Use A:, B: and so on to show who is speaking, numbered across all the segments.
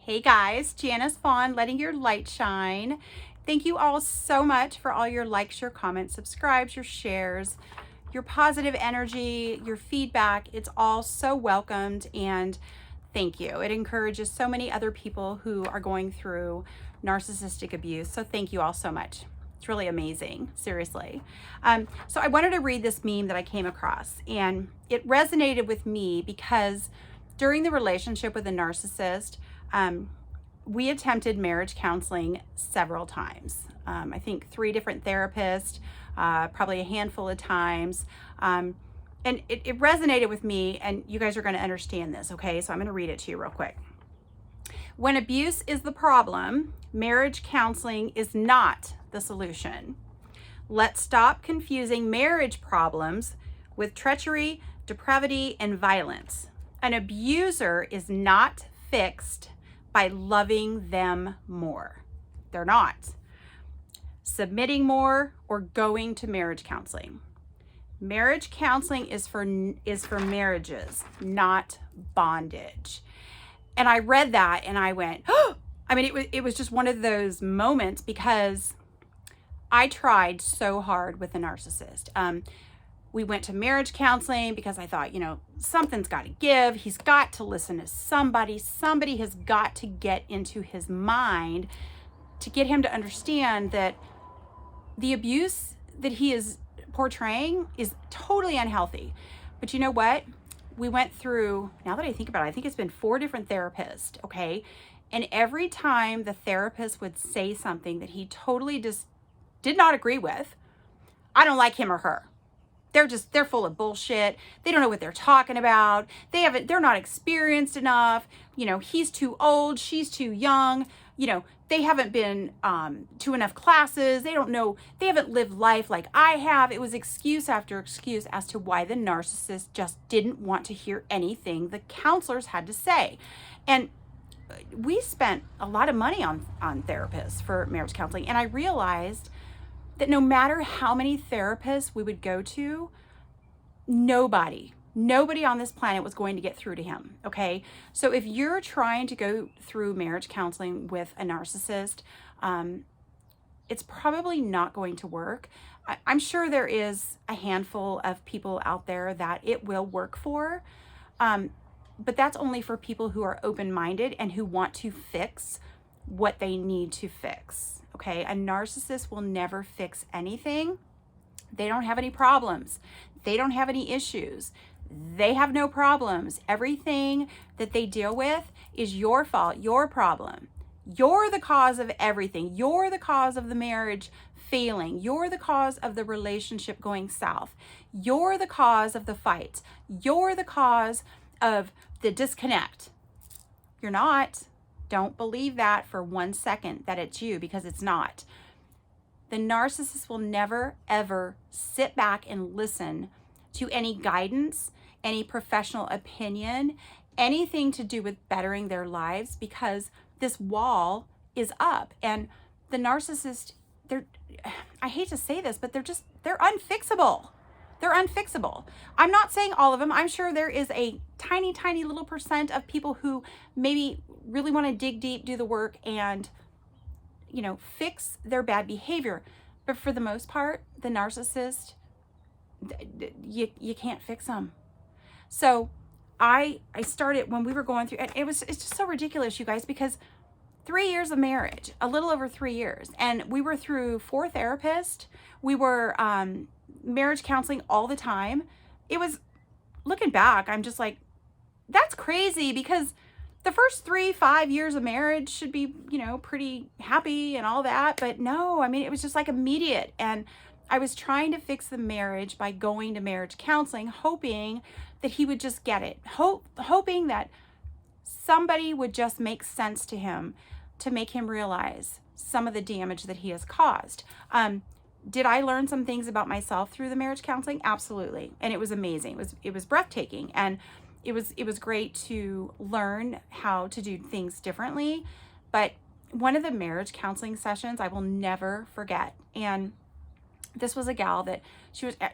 A: Hey guys, Janice Vaughn, letting your light shine. Thank you all so much for all your likes, your comments, subscribes, your shares, your positive energy, your feedback. It's all so welcomed, and thank you. It encourages so many other people who are going through narcissistic abuse. So thank you all so much. It's really amazing, seriously. So I wanted to read this meme that I came across, and it resonated with me because during the relationship with a narcissist, we attempted marriage counseling several times. I think 3 different therapists, probably a handful of times. And it resonated with me, and you guys are going to understand this, okay? So I'm going to read it to you real quick. When abuse is the problem, marriage counseling is not the solution. Let's stop confusing marriage problems with treachery, depravity, and violence. An abuser is not fixed by loving them more. They're not. Submitting more or going to marriage counseling. Marriage counseling is for marriages, not bondage. And I read that and I went, oh! I mean, it was just one of those moments because I tried so hard with a narcissist. We went to marriage counseling because I thought, something's got to give. He's got to listen to somebody. Somebody has got to get into his mind to get him to understand that the abuse that he is portraying is totally unhealthy. But you know what? We went through, now that I think about it, I think it's been 4 different therapists, okay? And every time the therapist would say something that he totally just did not agree with, I don't like him or her. They're full of bullshit. They don't know what they're talking about. They're not experienced enough. He's too old. She's too young. They haven't been to enough classes. They don't know. They haven't lived life like I have. It was excuse after excuse as to why the narcissist just didn't want to hear anything the counselors had to say. And we spent a lot of money on therapists for marriage counseling. And I realized that no matter how many therapists we would go to, nobody on this planet was going to get through to him, okay? So if you're trying to go through marriage counseling with a narcissist, it's probably not going to work. I'm sure there is a handful of people out there that it will work for, but that's only for people who are open-minded and who want to fix what they need to fix. Okay, a narcissist will never fix anything. They don't have any problems. They don't have any issues. They have no problems. Everything that they deal with is your fault, your problem. You're the cause of everything. You're the cause of the marriage failing. You're the cause of the relationship going south. You're the cause of the fights. You're the cause of the disconnect. You're not. Don't believe that for 1 second that it's you, because it's not. The narcissist will never, ever sit back and listen to any guidance, any professional opinion, anything to do with bettering their lives, because this wall is up. And the narcissist, I hate to say this, but they're unfixable. They're unfixable. I'm not saying all of them. I'm sure there is a tiny, tiny little percent of people who maybe really want to dig deep, do the work, and, fix their bad behavior. But for the most part, the narcissist, you can't fix them. So I started when we were going through, and it's just so ridiculous, you guys, because 3 years of marriage, a little over 3 years, and we were through 4 therapists. We were marriage counseling all the time. It was, looking back, I'm just like, that's crazy, because the first 3-5 years of marriage should be, pretty happy and all that. But no, I mean, it was just like immediate. And I was trying to fix the marriage by going to marriage counseling, hoping that he would just get it, hoping that somebody would just make sense to him to make him realize some of the damage that he has caused. Did I learn some things about myself through the marriage counseling? Absolutely. And it was amazing. It was breathtaking. And it was great to learn how to do things differently. But one of the marriage counseling sessions I will never forget. And this was a gal that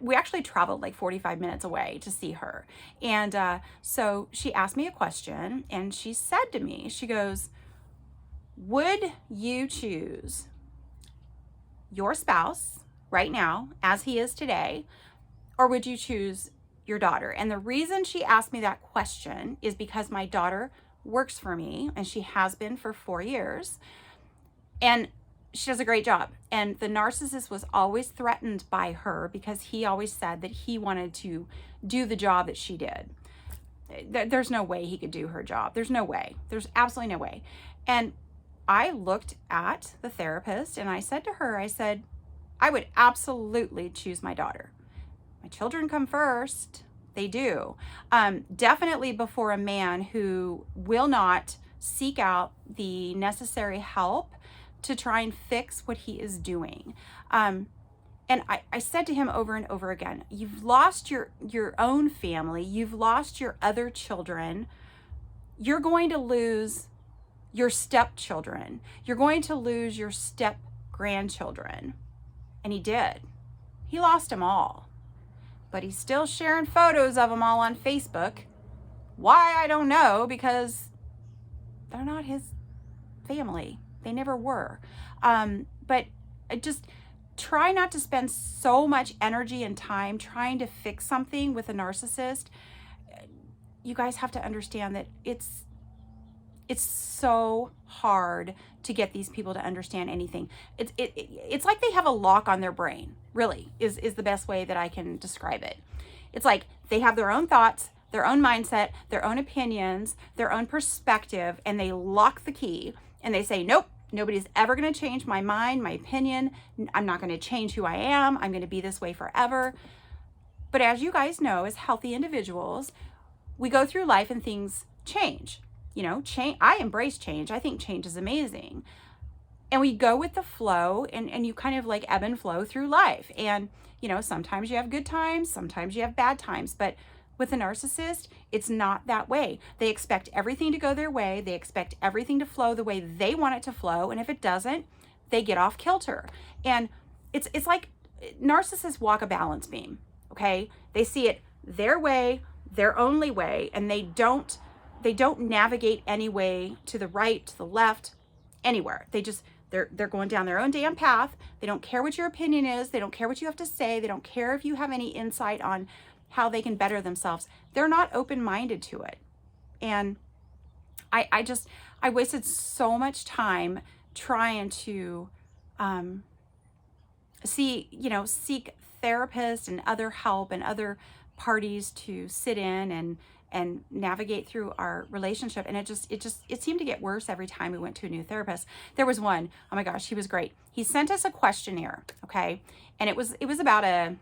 A: we actually traveled like 45 minutes away to see her. And so she asked me a question, and she said to me, she goes, Would you choose your spouse right now as he is today, or would you choose your daughter? And the reason she asked me that question is because my daughter works for me, and she has been for 4 years, and she does a great job. And the narcissist was always threatened by her because he always said that he wanted to do the job that she did. There's no way he could do her job. There's no way. There's absolutely no way. And I looked at the therapist and I said to her, I said, I would absolutely choose my daughter. My children come first. They do. Definitely before a man who will not seek out the necessary help to try and fix what he is doing. And I said to him over and over again, you've lost your own family. You've lost your other children. You're going to lose your stepchildren. You're going to lose your step grandchildren. And he did. He lost them all. But he's still sharing photos of them all on Facebook. Why? I don't know, because they're not his family. They never were. But I just try not to spend so much energy and time trying to fix something with a narcissist. You guys have to understand that it's so hard to get these people to understand anything. It's like they have a lock on their brain, really, is the best way that I can describe it. It's like they have their own thoughts, their own mindset, their own opinions, their own perspective, and they lock the key and they say, nope, nobody's ever going to change my mind, my opinion. I'm not going to change who I am. I'm going to be this way forever. But as you guys know, as healthy individuals, we go through life and things change. You know, change. I embrace change. I think change is amazing. And we go with the flow, and you kind of like ebb and flow through life. And, you know, sometimes you have good times, sometimes you have bad times. But with a narcissist, it's not that way. They expect everything to go their way. They expect everything to flow the way they want it to flow. And if it doesn't, they get off kilter. And it's like narcissists walk a balance beam, okay? They see it their way, their only way, and they don't navigate any way to the right, to the left, anywhere. They're going down their own damn path. They don't care what your opinion is. They don't care what you have to say. They don't care if you have any insight on how they can better themselves. They're not open-minded to it. And I wasted so much time trying to seek therapists and other help and other parties to sit in and navigate through our relationship. And it seemed to get worse every time we went to a new therapist. There was one, oh my gosh, he was great. He sent us a questionnaire, okay? And it was about a,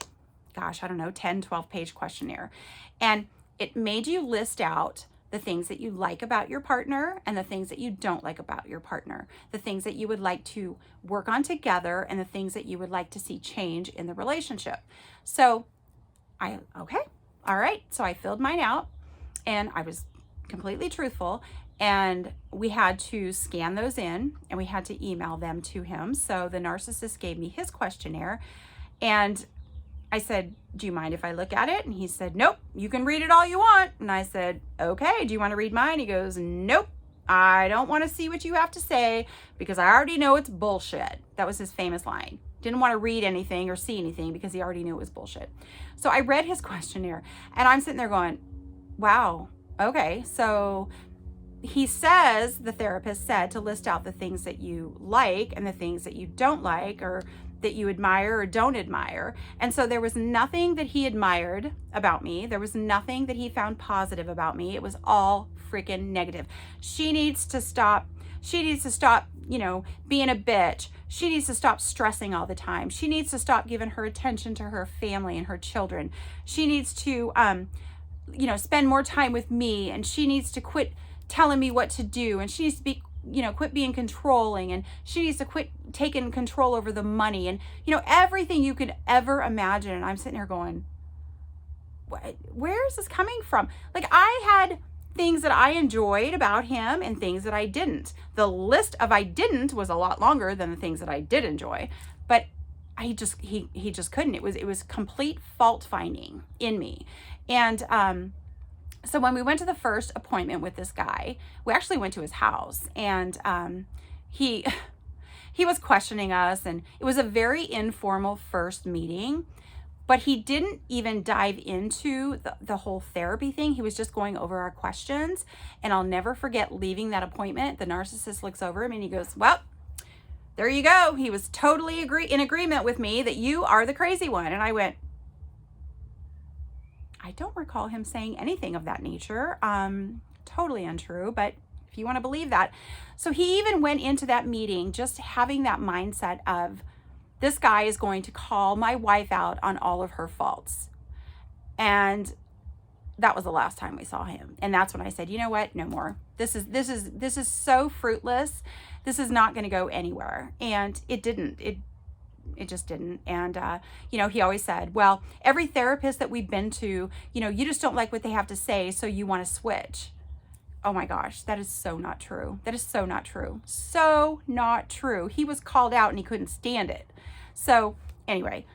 A: 10, 12 page questionnaire. And it made you list out the things that you like about your partner and the things that you don't like about your partner, the things that you would like to work on together and the things that you would like to see change in the relationship. So all right. So I filled mine out and I was completely truthful, and we had to scan those in and we had to email them to him. So the narcissist gave me his questionnaire and I said, do you mind if I look at it? And he said, nope, you can read it all you want. And I said, okay, do you want to read mine? He goes, nope, I don't want to see what you have to say because I already know it's bullshit. That was his famous line. Didn't want to read anything or see anything because he already knew it was bullshit. So I read his questionnaire and I'm sitting there going, wow, okay. So he says, the therapist said to list out the things that you like and the things that you don't like, or that you admire or don't admire. And so there was nothing that he admired about me. There was nothing that he found positive about me. It was all freaking negative. She needs to stop, being a bitch. She needs to stop stressing all the time. She needs to stop giving her attention to her family and her children. She needs to, spend more time with me, and she needs to quit telling me what to do. And she needs to quit being controlling, and she needs to quit taking control over the money, and, everything you could ever imagine. And I'm sitting here going, where is this coming from? Like, I had things that I enjoyed about him and things that I didn't. The list of I didn't was a lot longer than the things that I did enjoy, but he just couldn't. It was complete fault finding in me. And, so when we went to the first appointment with this guy, we actually went to his house, and he was questioning us, and it was a very informal first meeting, but he didn't even dive into the whole therapy thing. He was just going over our questions. And I'll never forget leaving that appointment. The narcissist looks over him and he goes, well, there you go. He was totally in agreement with me that you are the crazy one. And I went, I don't recall him saying anything of that nature. Totally untrue, but if you want to believe that. So he even went into that meeting just having that mindset of, this guy is going to call my wife out on all of her faults. And that was the last time we saw him. And that's when I said, you know what? No more. This is so fruitless. This is not going to go anywhere. And it didn't. It just didn't. And, you know, he always said, well, every therapist that we've been to, you know, you just don't like what they have to say, so you want to switch. Oh my gosh, that is so not true. That is so not true. So not true. He was called out and he couldn't stand it. So anyway,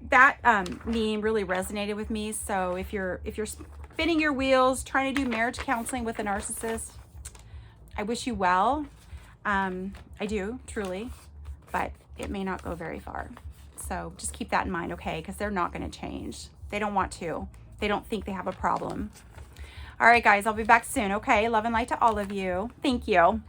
A: that meme really resonated with me. So if you're spinning your wheels, trying to do marriage counseling with a narcissist, I wish you well. I do, truly, but it may not go very far. So just keep that in mind, okay? Because they're not going to change. They don't want to. They don't think they have a problem. All right, guys, I'll be back soon, okay? Love and light to all of you. Thank you.